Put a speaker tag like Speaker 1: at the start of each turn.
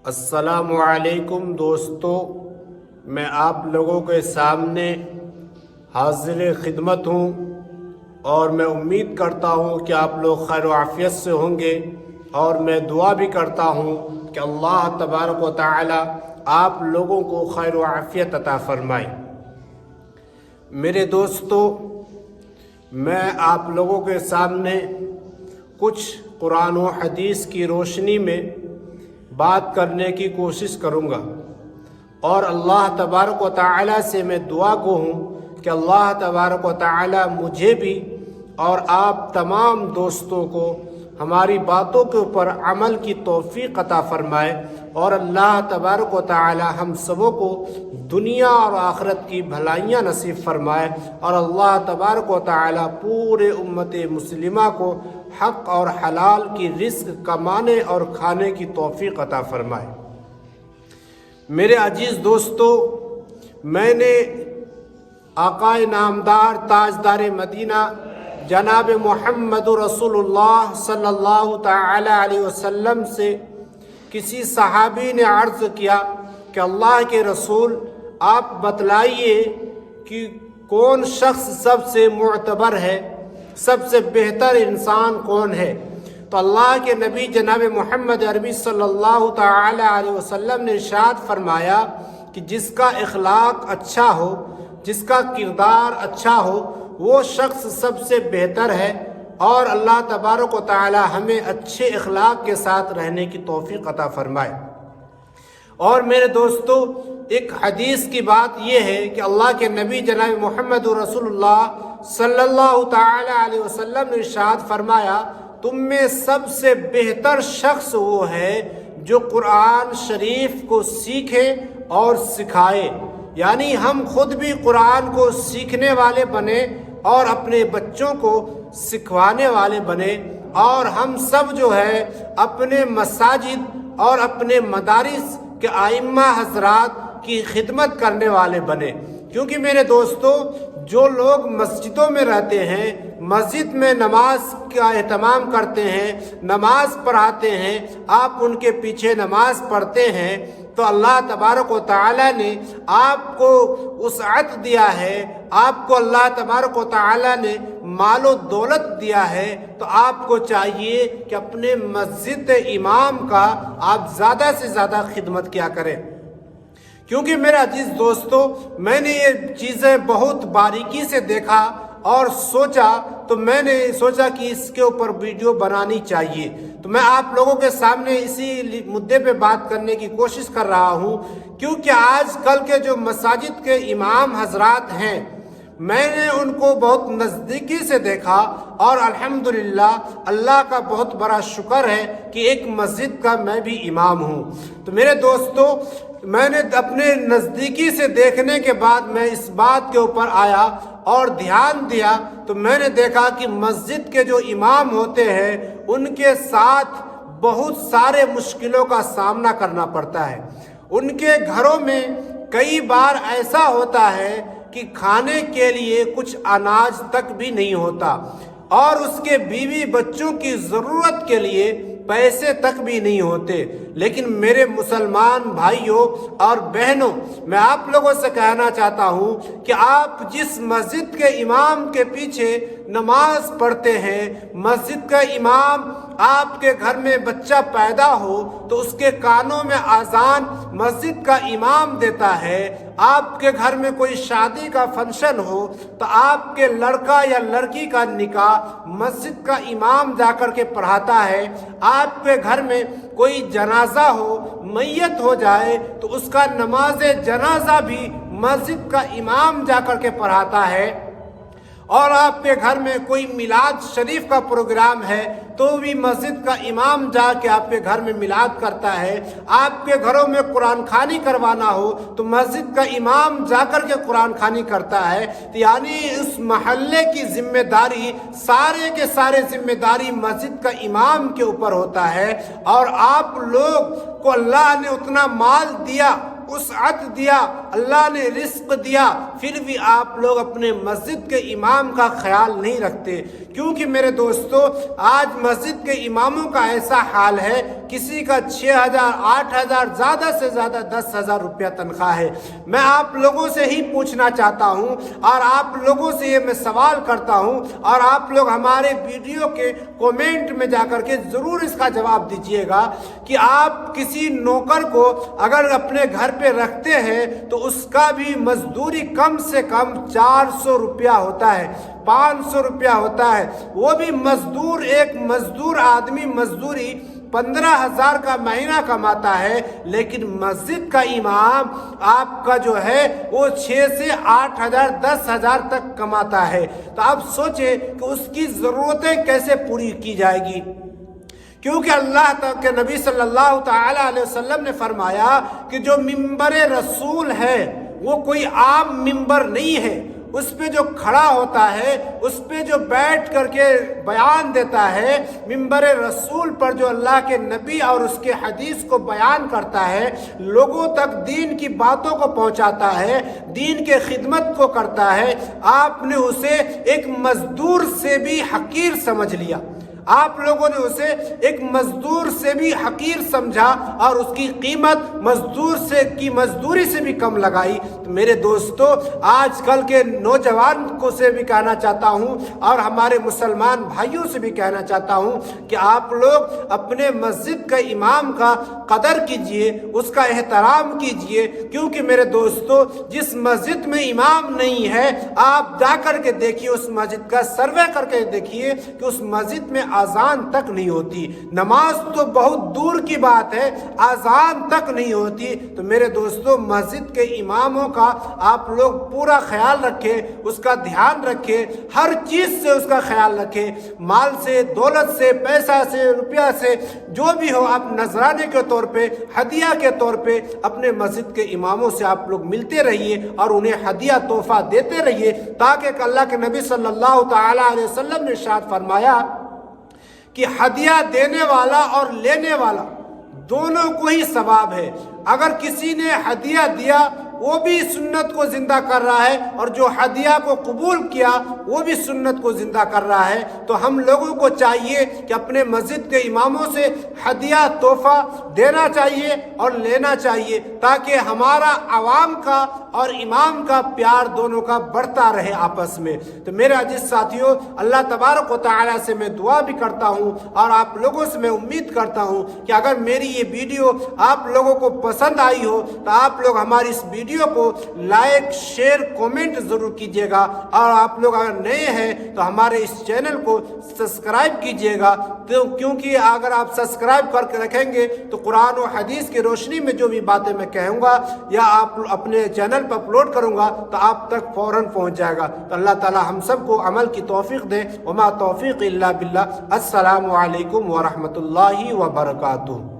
Speaker 1: السلام علیکم دوستو، میں آپ لوگوں کے سامنے حاضر خدمت ہوں اور میں امید کرتا ہوں کہ آپ لوگ خیر و عافیت سے ہوں گے، اور میں دعا بھی کرتا ہوں کہ اللہ تبارک و تعالی آپ لوگوں کو خیر و عافیت عطا فرمائے۔ میرے دوستو، میں آپ لوگوں کے سامنے کچھ قرآن و حدیث کی روشنی میں بات کرنے کی کوشش کروں گا، اور اللہ تبارک و تعالی سے میں دعا گو ہوں کہ اللہ تبارک و تعالی مجھے بھی اور آپ تمام دوستوں کو ہماری باتوں کے اوپر عمل کی توفیق عطا فرمائے، اور اللہ تبارک و تعالی ہم سبوں کو دنیا اور آخرت کی بھلائیاں نصیب فرمائے، اور اللہ تبارک و تعالی پورے امت مسلمہ کو حق اور حلال کی رزق کمانے اور کھانے کی توفیق عطا فرمائے۔ میرے عزیز دوستو، میں نے آقا نامدار تاجدار مدینہ جناب محمد رسول اللہ صلی اللہ تعالی علیہ وسلم سے کسی صحابی نے عرض کیا کہ اللہ کے رسول، آپ بتلائیے کہ کون شخص سب سے معتبر ہے، سب سے بہتر انسان کون ہے؟ تو اللہ کے نبی جناب محمد عربی صلی اللہ تعالی علیہ وسلم نے ارشاد فرمایا کہ جس کا اخلاق اچھا ہو، جس کا کردار اچھا ہو، وہ شخص سب سے بہتر ہے، اور اللہ تبارک و تعالی ہمیں اچھے اخلاق کے ساتھ رہنے کی توفیق عطا فرمائے۔ اور میرے دوستو، ایک حدیث کی بات یہ ہے کہ اللہ کے نبی جناب محمد رسول اللہ صلی اللہ تعالی علیہ وسلم نے ارشاد فرمایا، تم میں سب سے بہتر شخص وہ ہے جو قرآن شریف کو سیکھے اور سکھائے، یعنی ہم خود بھی قرآن کو سیکھنے والے بنے اور اپنے بچوں کو سکھوانے والے بنے، اور ہم سب جو ہے اپنے مساجد اور اپنے مدارس کے ائمہ حضرات کی خدمت کرنے والے بنے۔ کیونکہ میرے دوستو، جو لوگ مسجدوں میں رہتے ہیں، مسجد میں نماز کا اہتمام کرتے ہیں، نماز پڑھاتے ہیں، آپ ان کے پیچھے نماز پڑھتے ہیں، تو اللہ تبارک و تعالی نے آپ کو وسعت دیا ہے، آپ کو اللہ تبارک و تعالی نے مال و دولت دیا ہے، تو آپ کو چاہیے کہ اپنے مسجد امام کا آپ زیادہ سے زیادہ خدمت کیا کریں۔ کیونکہ میرا عزیز دوستو، میں نے یہ چیزیں بہت باریکی سے دیکھا اور سوچا، تو میں نے سوچا کہ اس کے اوپر ویڈیو بنانی چاہیے، تو میں آپ لوگوں کے سامنے اسی مدعے پہ بات کرنے کی کوشش کر رہا ہوں۔ کیونکہ آج کل کے جو مساجد کے امام حضرات ہیں، میں نے ان کو بہت نزدیکی سے دیکھا، اور الحمدللہ اللہ کا بہت بڑا شکر ہے کہ ایک مسجد کا میں بھی امام ہوں۔ تو میرے دوستو، میں نے اپنے نزدیکی سے دیکھنے کے بعد میں اس بات کے اوپر آیا اور دھیان دیا، تو میں نے دیکھا کہ مسجد کے جو امام ہوتے ہیں ان کے ساتھ بہت سارے مشکلوں کا سامنا کرنا پڑتا ہے۔ ان کے گھروں میں کئی بار ایسا ہوتا ہے کہ کھانے کے لیے کچھ اناج تک بھی نہیں ہوتا، اور اس کے بیوی بچوں کی ضرورت کے لیے پیسے تک بھی نہیں ہوتے۔ لیکن میرے مسلمان بھائیوں اور بہنوں، میں آپ لوگوں سے کہنا چاہتا ہوں کہ آپ جس مسجد کے امام کے پیچھے نماز پڑھتے ہیں، مسجد کا امام، آپ کے گھر میں بچہ پیدا ہو تو اس کے کانوں میں اذان مسجد کا امام دیتا ہے، آپ کے گھر میں کوئی شادی کا فنکشن ہو تو آپ کے لڑکا یا لڑکی کا نکاح مسجد کا امام جا کر کے پڑھاتا ہے، آپ کے گھر میں کوئی جنازہ ہو، میت ہو جائے تو اس کا نماز جنازہ بھی مسجد کا امام جا کر کے پڑھاتا ہے، اور آپ کے گھر میں کوئی میلاد شریف کا پروگرام ہے تو بھی مسجد کا امام جا کے آپ کے گھر میں میلاد کرتا ہے، آپ کے گھروں میں قرآن خوانی کروانا ہو تو مسجد کا امام جا کر کے قرآن خوانی کرتا ہے۔ یعنی اس محلے کی ذمہ داری، سارے کے سارے ذمہ داری مسجد کا امام کے اوپر ہوتا ہے، اور آپ لوگ کو اللہ نے اتنا مال دیا، وسعت دیا، اللہ نے رزق دیا، پھر بھی آپ لوگ اپنے مسجد کے امام کا خیال نہیں رکھتے۔ کیونکہ میرے دوستو آج مسجد کے اماموں کا ایسا حال ہے، کسی کا 6,000 8,000 زیادہ سے زیادہ 10,000 روپیہ تنخواہ ہے۔ میں آپ لوگوں سے ہی پوچھنا چاہتا ہوں اور آپ لوگوں سے یہ میں سوال کرتا ہوں، اور آپ لوگ ہمارے ویڈیو کے کومنٹ میں جا کر کے ضرور اس کا جواب دیجئے گا کہ آپ کسی نوکر کو اگر اپنے گھر پہ رکھتے ہیں تو اس کا بھی مزدوری کم سے کم 400 روپیہ ہوتا ہے، 500 روپیہ ہوتا ہے۔ وہ بھی مزدور، ایک مزدور آدمی مزدوری 15,000 کا مہینہ کماتا ہے، لیکن مسجد کا امام آپ کا جو ہے وہ 6 سے 8,000 10,000 تک کماتا ہے۔ تو آپ سوچیں کہ اس کی ضرورتیں کیسے پوری کی جائے گی، کیونکہ اللہ کے نبی صلی اللہ تعالی علیہ وسلم نے فرمایا کہ جو ممبر رسول ہے وہ کوئی عام ممبر نہیں ہے، اس پہ جو کھڑا ہوتا ہے، اس پہ جو بیٹھ کر کے بیان دیتا ہے، ممبر رسول پر جو اللہ کے نبی اور اس کے حدیث کو بیان کرتا ہے، لوگوں تک دین کی باتوں کو پہنچاتا ہے، دین کے خدمت کو کرتا ہے، آپ نے اسے ایک مزدور سے بھی حقیر سمجھ لیا، آپ لوگوں نے اسے ایک مزدور سے بھی حقیر سمجھا اور اس کی قیمت مزدور سے کی مزدوری سے بھی کم لگائی۔ تو میرے دوستو آج کل کے نوجوان کو سے بھی کہنا چاہتا ہوں اور ہمارے مسلمان بھائیوں سے بھی کہنا چاہتا ہوں کہ آپ لوگ اپنے مسجد کا امام کا قدر کیجئے، اس کا احترام کیجئے، کیونکہ میرے دوستو جس مسجد میں امام نہیں ہے آپ جا کر کے دیکھیے، اس مسجد کا سروے کر کے دیکھیے کہ اس مسجد میں آذان تک نہیں ہوتی، نماز تو بہت دور کی بات ہے، آذان تک نہیں ہوتی۔ تو میرے دوستو مسجد کے اماموں کا آپ لوگ پورا خیال رکھیں، اس کا دھیان رکھیں، ہر چیز سے اس کا خیال رکھیں، مال سے، دولت سے، پیسہ سے، روپیہ سے، جو بھی ہو آپ نذرانے کے طور پہ، ہدیہ کے طور پہ اپنے مسجد کے اماموں سے آپ لوگ ملتے رہیے اور انہیں ہدیہ تحفہ دیتے رہیے، تاکہ اللہ کے نبی صلی اللہ تعالی علیہ وسلم نے ارشاد فرمایا کہ ہدیہ دینے والا اور لینے والا دونوں کو ہی ثواب ہے۔ اگر کسی نے ہدیہ دیا وہ بھی سنت کو زندہ کر رہا ہے، اور جو ہدیہ کو قبول کیا وہ بھی سنت کو زندہ کر رہا ہے۔ تو ہم لوگوں کو چاہیے کہ اپنے مسجد کے اماموں سے ہدیہ تحفہ دینا چاہیے اور لینا چاہیے، تاکہ ہمارا عوام کا اور امام کا پیار دونوں کا بڑھتا رہے آپس میں۔ تو میرے عزیز ساتھیوں، اللہ تبارک و تعالیٰ سے میں دعا بھی کرتا ہوں اور آپ لوگوں سے میں امید کرتا ہوں کہ اگر میری یہ ویڈیو آپ لوگوں کو پسند آئی ہو تو آپ لوگ ہماری اس ویڈیو کو لائک، شیئر، کومنٹ ضرور کیجئے گا، اور آپ لوگ اگر نئے ہیں تو ہمارے اس چینل کو سبسکرائب کیجئے گا، کیونکہ اگر آپ سبسکرائب کر کے رکھیں گے تو قرآن و حدیث کی روشنی میں جو بھی باتیں میں کہوں گا یا آپ اپنے چینل پر اپلوڈ کروں گا تو آپ تک فوراً پہنچ جائے گا۔ تو اللہ تعالی ہم سب کو عمل کی توفیق دے، وما توفیق الا باللہ۔ السلام علیکم ورحمۃ اللہ وبرکاتہ۔